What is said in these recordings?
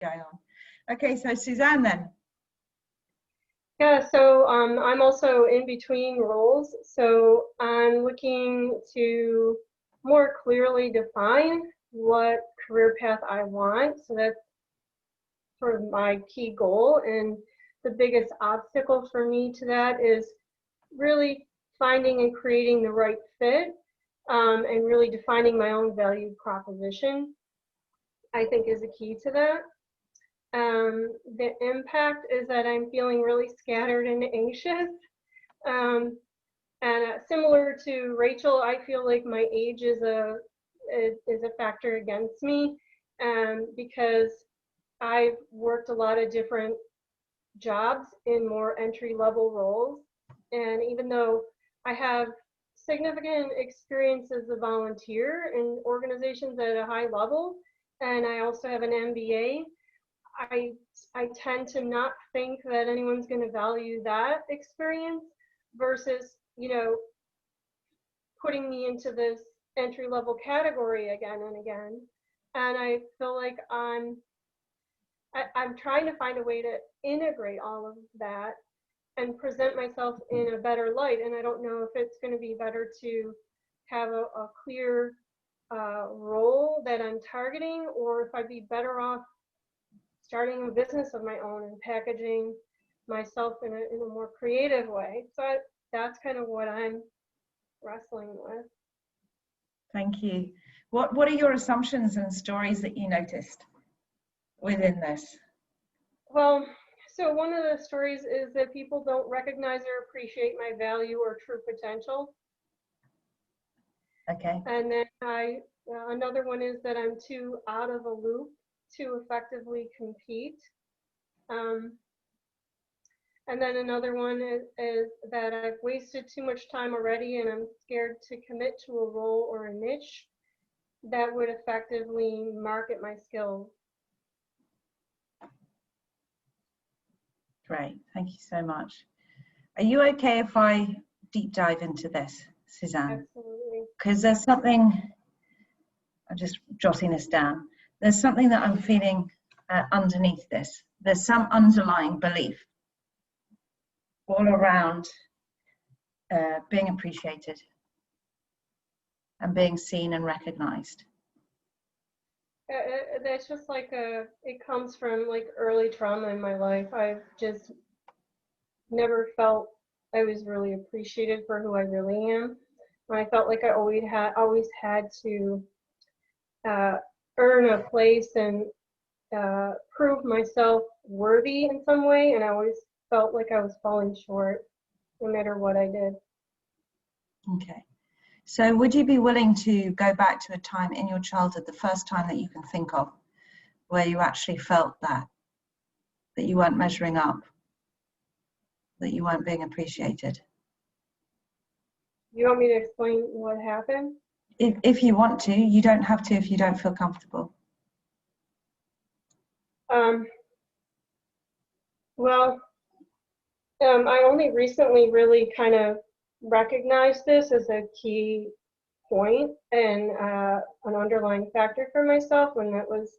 going on. Okay, so Suzanne then. Yeah, so I'm also in between roles. So I'm looking to more clearly define what career path I want. So that's sort of my key goal. And the biggest obstacle for me to that is really finding and creating the right fit, and really defining my own value proposition, I think, is a key to that. The impact is that I'm feeling really scattered and anxious. And similar to Rachel, I feel like my age is a factor against me, because I've worked a lot of different jobs in more entry-level roles. And even though I have significant experience as a volunteer in organizations at a high level, and I also have an MBA, I tend to not think that anyone's going to value that experience versus, putting me into this entry-level category again and again. And I feel like I'm trying to find a way to integrate all of that and present myself in a better light. And I don't know if it's going to be better to have a clear role that I'm targeting, or if I'd be better off starting a business of my own and packaging myself in a more creative way. So that's kind of what I'm wrestling with. Thank you. What are your assumptions and stories that you noticed within this? Well, so one of the stories is that people don't recognize or appreciate my value or true potential. Okay. And then another one is that I'm too out of a loop to effectively compete. And then another one is that I've wasted too much time already, and I'm scared to commit to a role or a niche that would effectively market my skills. Great, thank you so much. Are you okay if I deep dive into this, Suzanne? Absolutely. Because there's something, I'm just jotting this down. There's something that I'm feeling underneath this. There's some underlying belief all around being appreciated and being seen and recognized. That's just like it comes from like early trauma in my life. I've just never felt I was really appreciated for who I really am. I felt like I always had to earn a place and prove myself worthy in some way, and I always felt like I was falling short no matter what I did. Okay. So would you be willing to go back to a time in your childhood, the first time that you can think of, where you actually felt that you weren't measuring up, that you weren't being appreciated? You want me to explain what happened? If you want to, you don't have to if you don't feel comfortable. Well, I only recently really kind of recognized this as a key point and an underlying factor for myself when that was,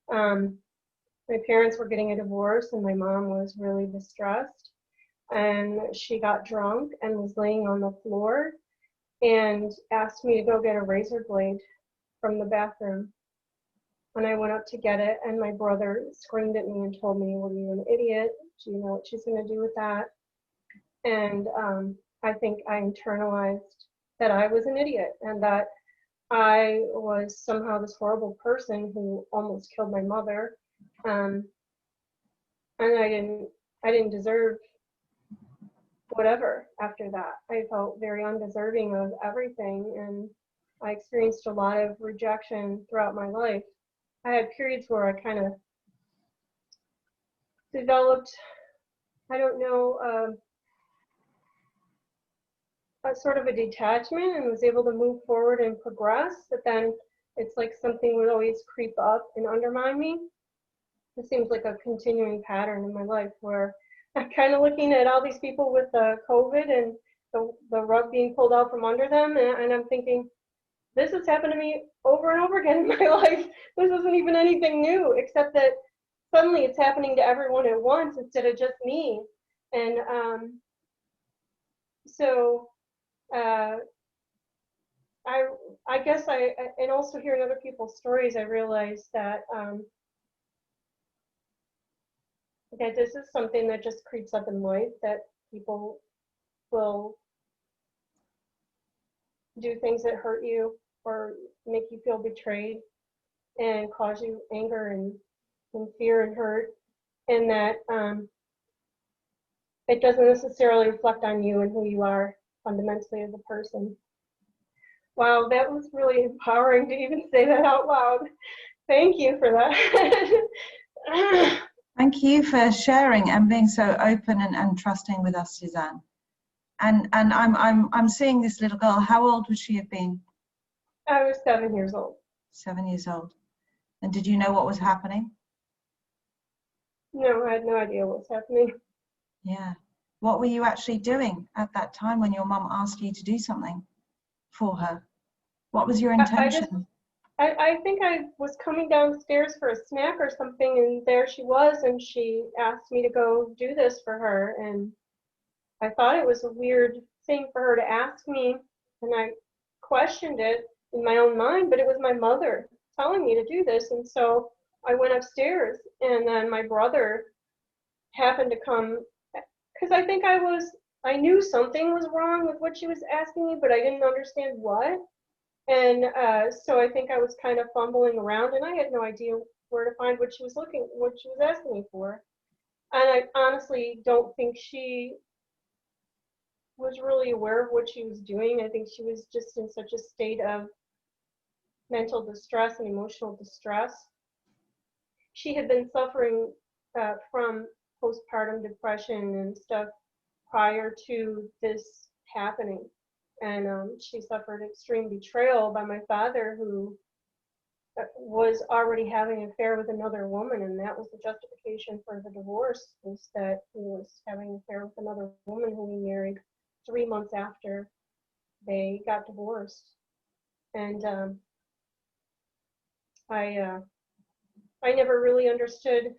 my parents were getting a divorce and my mom was really distressed, and she got drunk and was laying on the floor and asked me to go get a razor blade from the bathroom. And I went up to get it, and my brother screamed at me and told me, "Well, you an idiot. Do you know what she's going to do with that?" And I think I internalized that I was an idiot and that I was somehow this horrible person who almost killed my mother, and I didn't deserve whatever after that. I felt very undeserving of everything, and I experienced a lot of rejection throughout my life. I had periods where I kind of developed, I don't know, a sort of a detachment and was able to move forward and progress, but then it's like something would always creep up and undermine me. It seems like a continuing pattern in my life where I'm kind of looking at all these people with COVID and the rug being pulled out from under them, and I'm thinking, this has happened to me over and over again in my life. This isn't even anything new, except that suddenly it's happening to everyone at once instead of just me. And so I guess and also hearing other people's stories, I realized that that this is something that just creeps up in life, that people will do things that hurt you or make you feel betrayed and cause you anger and fear and hurt, and that it doesn't necessarily reflect on you and who you are fundamentally as a person. Wow, that was really empowering to even say that out loud. Thank you for that. Thank you for sharing and being so open and trusting with us, Suzanne. And I'm seeing this little girl. How old would she have been? I was 7 years old. 7 years old. And did you know what was happening? No, I had no idea what was happening. Yeah. What were you actually doing at that time when your mum asked you to do something for her? What was your intention? I think I was coming downstairs for a snack or something, and there she was, and she asked me to go do this for her. And I thought it was a weird thing for her to ask me, and I questioned it in my own mind, but it was my mother telling me to do this. And so I went upstairs, and then my brother happened to come, because I think I knew something was wrong with what she was asking me, but I didn't understand what. And so I think I was kind of fumbling around, and I had no idea where to find what she was asking me for. And I honestly don't think she was really aware of what she was doing. I think she was just in such a state of mental distress and emotional distress. She had been suffering from postpartum depression and stuff prior to this happening. And she suffered extreme betrayal by my father, who was already having an affair with another woman, and that was the justification for the divorce, was that he was having an affair with another woman who he married 3 months after they got divorced. And I never really understood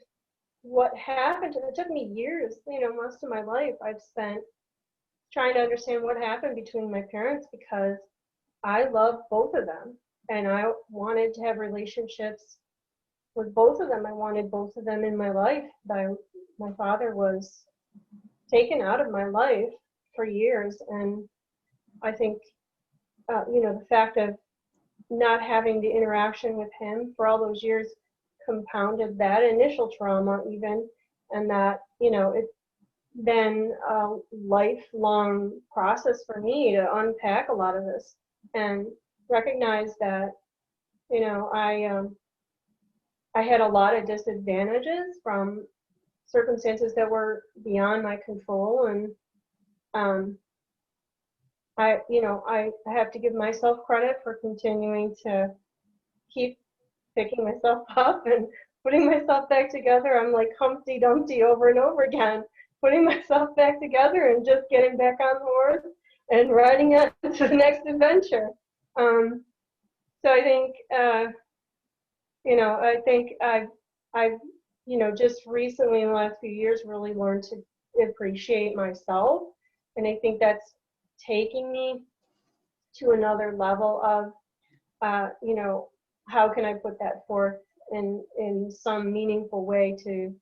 what happened. It took me years, most of my life I've spent trying to understand what happened between my parents, because I loved both of them and I wanted to have relationships with both of them. I wanted both of them in my life. My father was taken out of my life for years, and I think the fact of not having the interaction with him for all those years compounded that initial trauma even, and that it's been a lifelong process for me to unpack a lot of this and recognize that I had a lot of disadvantages from circumstances that were beyond my control, and I have to give myself credit for continuing to keep picking myself up and putting myself back together. I'm like Humpty Dumpty over and over again, putting myself back together and just getting back on the horse and riding it to the next adventure. So I think, I've just recently in the last few years really learned to appreciate myself. And I think that's taking me to another level of, how can I put that forth in some meaningful way to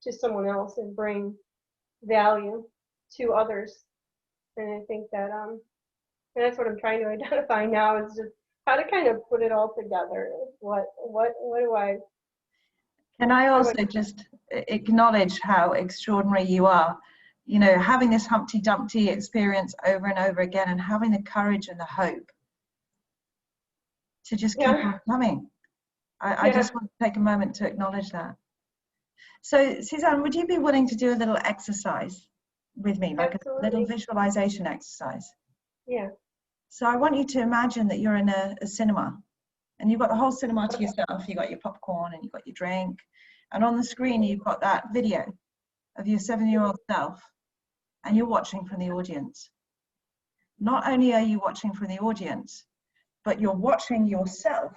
someone else and bring value to others. And I think that and that's what I'm trying to identify now, is just how to kind of put it all together. What do I? Can I also just acknowledge how extraordinary you are? Having this Humpty Dumpty experience over and over again, and having the courage and the hope to just keep on coming. I just want to take a moment to acknowledge that. So, Suzanne, would you be willing to do a little exercise with me, like Absolutely. A little visualization exercise? Yeah. So I want you to imagine that you're in a cinema, and you've got the whole cinema to yourself. You've got your popcorn and you've got your drink, and on the screen you've got that video of your 7-year-old self, and you're watching from the audience. Not only are you watching from the audience, but you're watching yourself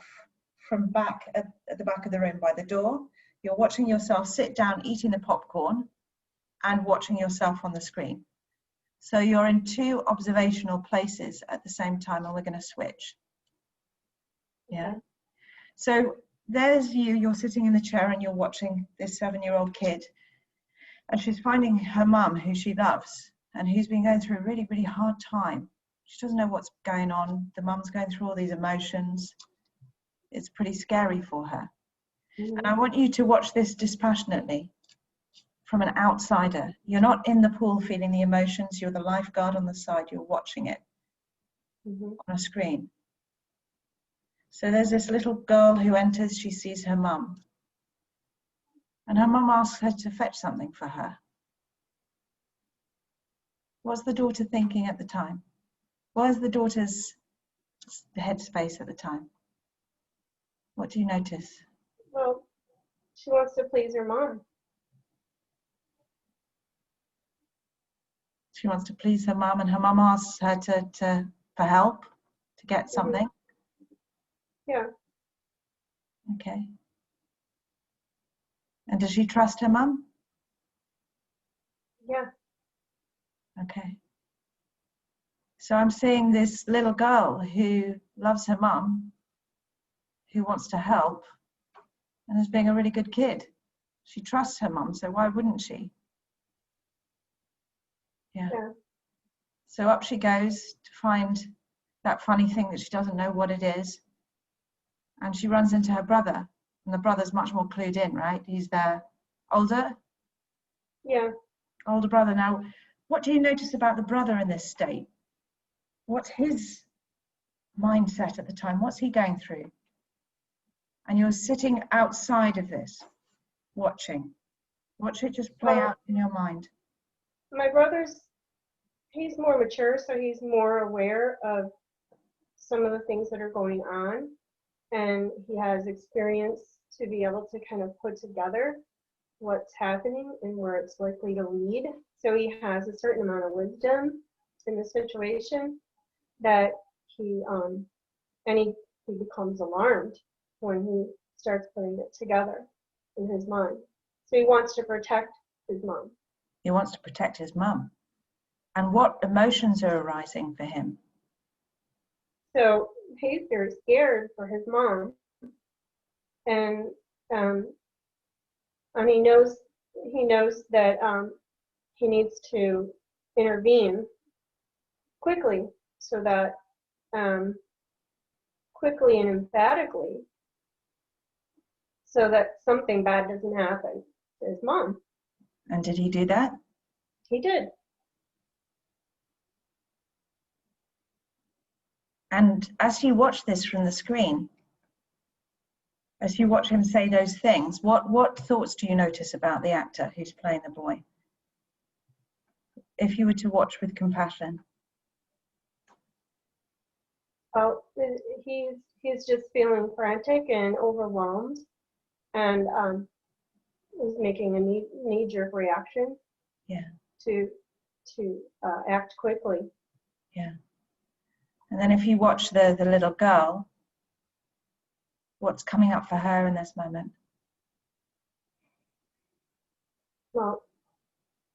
from back at the back of the room by the door. You're watching yourself sit down eating the popcorn and watching yourself on the screen. So you're in two observational places at the same time, and we're going to switch. Yeah. So there's you're sitting in the chair and you're watching this 7-year-old kid, and she's finding her mum, who she loves, and who's been going through a really, really hard time. She doesn't know what's going on. The mum's going through all these emotions. It's pretty scary for her. Mm-hmm. And I want you to watch this dispassionately from an outsider. You're not in the pool feeling the emotions. You're the lifeguard on the side. You're watching it Mm-hmm. on a screen. So there's this little girl who enters. She sees her mum. And her mum asks her to fetch something for her. What's the daughter thinking at the time? What is the daughter's headspace at the time? What do you notice? Well, she wants to please her mom. She wants to please her mum, and her mum asks her for help to get something. Yeah. Okay. And does she trust her mum? Yeah. Okay. So I'm seeing this little girl who loves her mum, who wants to help, and is being a really good kid. She trusts her mum, so why wouldn't she? Yeah. So up she goes to find that funny thing that she doesn't know what it is. And she runs into her brother. And the brother's much more clued in, right? He's their older brother. Now, what do you notice about the brother in this state? What's his mindset at the time? What's he going through? And you're sitting outside of this, watching. Watch it just play out in your mind. My he's more mature, so he's more aware of some of the things that are going on. And he has experience to be able to kind of put together what's happening and where it's likely to lead. So he has a certain amount of wisdom in the situation that he becomes alarmed when he starts putting it together in his mind. So he wants to protect his mom. He wants to protect his mum. And what emotions are arising for him? So he's very scared for his mom, and he knows that he needs to intervene quickly, so that quickly and emphatically, so that something bad doesn't happen to his mom. And did he do that? He did. And as you watch this from the screen, as you watch him say those things, what thoughts do you notice about the actor who's playing the boy? If you were to watch with compassion. Oh, he's just feeling frantic and overwhelmed, and is making a knee-jerk reaction. Yeah. To act quickly. Yeah. And then if you watch the little girl, what's coming up for her in this moment? Well,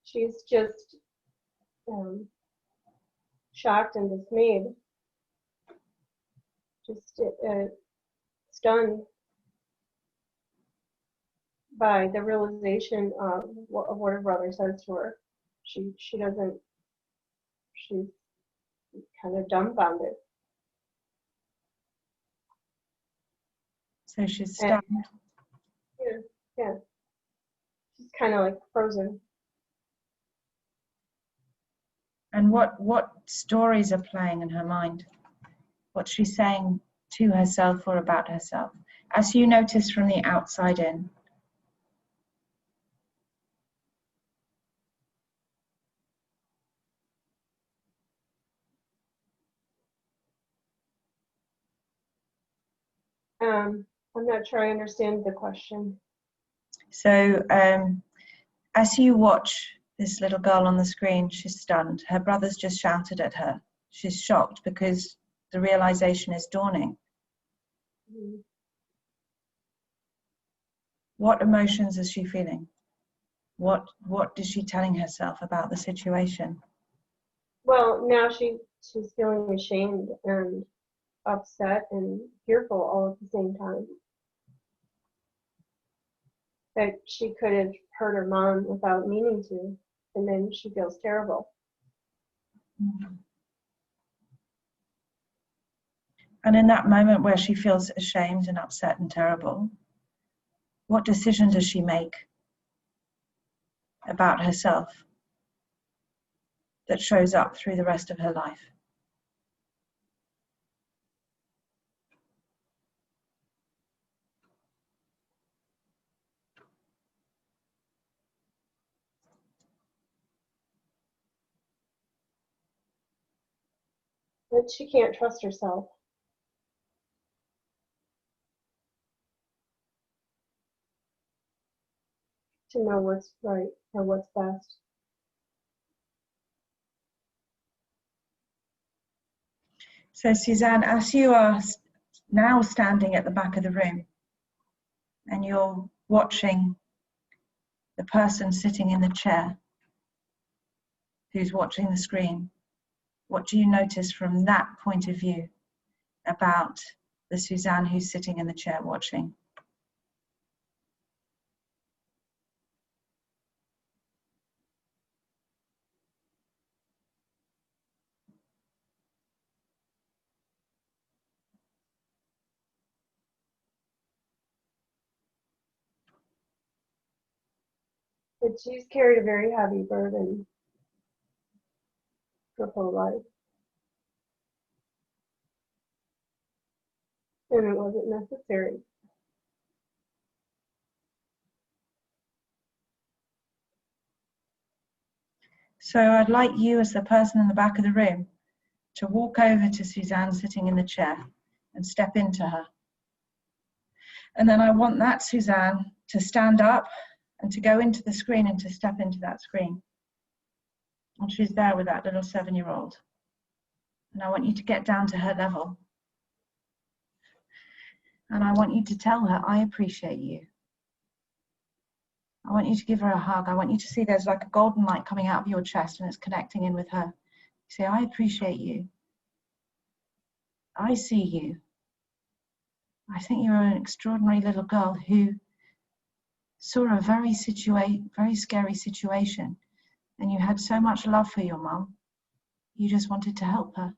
she's just shocked and dismayed, just stunned by the realization of what her brother says to her. She's kind of dumbfounded. So she's stunned. Yeah. She's kind of like frozen. And what stories are playing in her mind? What's she saying to herself or about herself? As you notice from the outside in. I'm not sure I understand the question. So as you watch this little girl on the screen, she's stunned. Her brother's just shouted at her. She's shocked because the realization is dawning. Mm-hmm. What emotions is she feeling? What is she telling herself about the situation? Well, now she's feeling ashamed and upset and fearful all at the same time. That she could have hurt her mom without meaning to, and then she feels terrible. And in that moment where she feels ashamed and upset and terrible, what decision does she make about herself that shows up through the rest of her life? But she can't trust herself. To know what's right or what's best. So Suzanne, as you are now standing at the back of the room and you're watching the person sitting in the chair who's watching the screen, what do you notice from that point of view about the Suzanne who's sitting in the chair watching? But she's carried a very heavy burden her whole life. And it wasn't necessary. So I'd like you, as the person in the back of the room, to walk over to Suzanne sitting in the chair and step into her. And then I want that Suzanne to stand up and to go into the screen and to step into that screen. And she's there with that little 7-year-old. And I want you to get down to her level. And I want you to tell her, I appreciate you. I want you to give her a hug. I want you to see there's like a golden light coming out of your chest and it's connecting in with her. Say, I appreciate you. I see you. I think you're an extraordinary little girl who saw a very scary situation, and you had so much love for your mum. You just wanted to help her.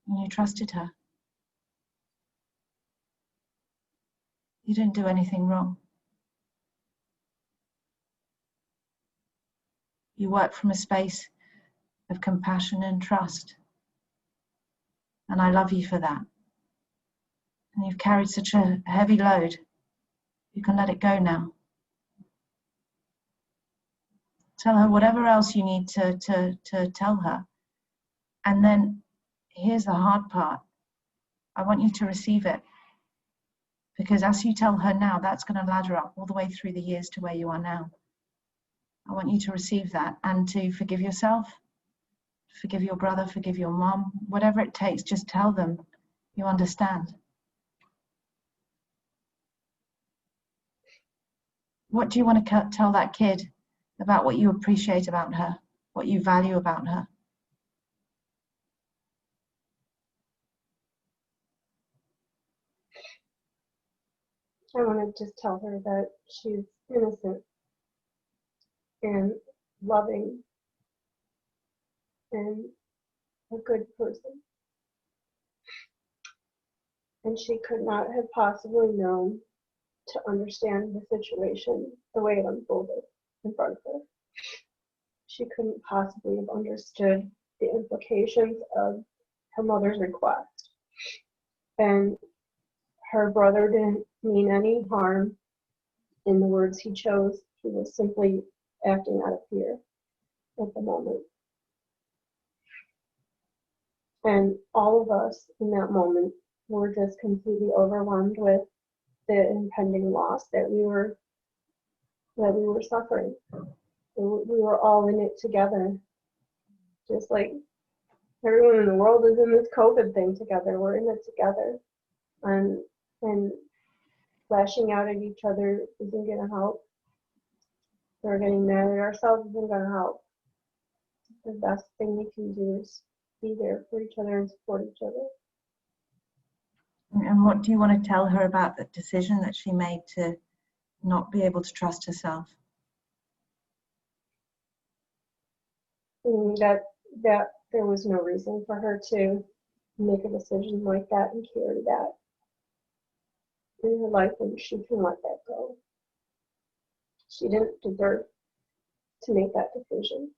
And you trusted her. You didn't do anything wrong. You work from a space of compassion and trust. And I love you for that. And you've carried such a heavy load. You can let it go now. Tell her whatever else you need to tell her. And then here's the hard part. I want you to receive it. Because as you tell her now, that's going to ladder up all the way through the years to where you are now. I want you to receive that and to forgive yourself, forgive your brother, forgive your mom, whatever it takes, just tell them you understand. What do you want to tell that kid about what you appreciate about her, what you value about her? I want to just tell her that she's innocent and loving and a good person. And she could not have possibly known to understand the situation the way it unfolded in front of her. She couldn't possibly have understood the implications of her mother's request. And her brother didn't mean any harm in the words he chose. He was simply acting out of fear at the moment. And all of us in that moment were just completely overwhelmed with the impending loss that we were suffering. We were all in it together. Just like everyone in the world is in this COVID thing together. We're in it together. And lashing out at each other isn't going to help. Or getting mad at ourselves isn't going to help. The best thing we can do is be there for each other and support each other. And what do you want to tell her about the decision that she made to not be able to trust herself? That there was no reason for her to make a decision like that and carry that in her life, and she can let that go. She didn't deserve to make that decision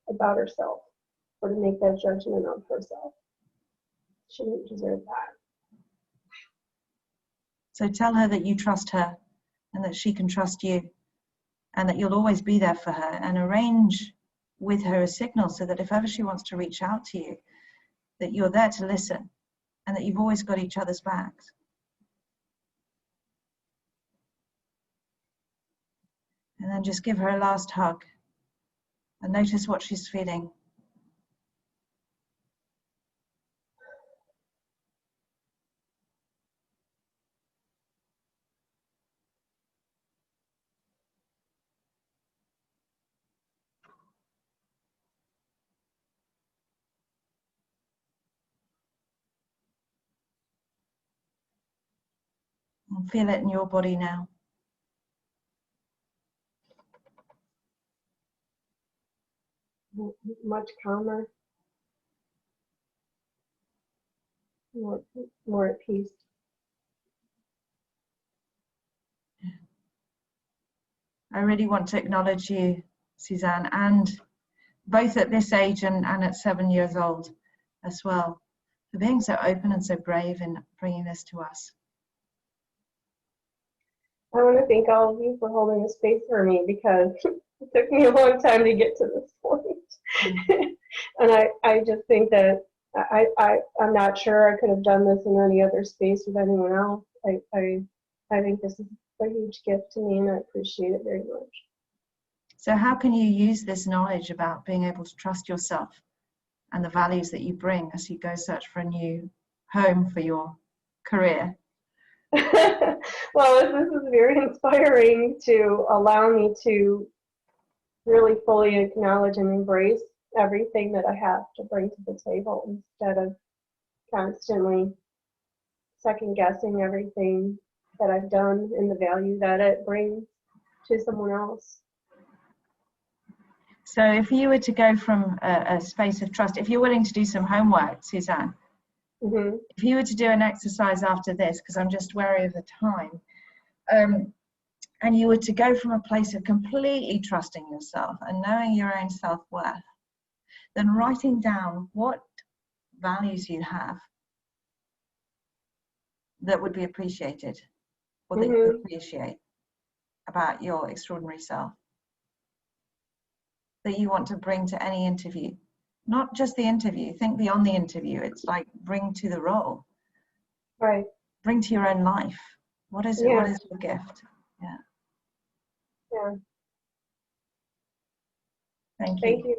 about herself or to make that judgment of herself. She didn't deserve that. So tell her that you trust her and that she can trust you and that you'll always be there for her, and arrange with her a signal so that if ever she wants to reach out to you, that you're there to listen and that you've always got each other's backs. And then just give her a last hug and notice what she's feeling. And feel it in your body now. Much calmer, more at peace. I really want to acknowledge you, Suzanne, and both at this age and at 7 years old as well, for being so open and so brave in bringing this to us. I want to thank all of you for holding the space for me, because it took me a long time to get to this point. And I just think that I'm not sure I could have done this in any other space with anyone else. I think this is a huge gift to me, and I appreciate it very much. So how can you use this knowledge about being able to trust yourself and the values that you bring as you go search for a new home for your career? Well, this is very inspiring to allow me to really fully acknowledge and embrace everything that I have to bring to the table, instead of constantly second guessing everything that I've done and the value that it brings to someone else. So if you were to go from a space of trust, if you're willing to do some homework, Suzanne, if you were to do an exercise after this, because I'm just wary of the time, and you were to go from a place of completely trusting yourself and knowing your own self-worth, then writing down what values you have that would be appreciated, or that you appreciate about your extraordinary self, that you want to bring to any interview. Not just the interview, think beyond the interview. It's like bring to the role. Right. Bring to your own life. What is it? Yeah. What is your gift? Yeah. Yeah. Thank you. Thank you.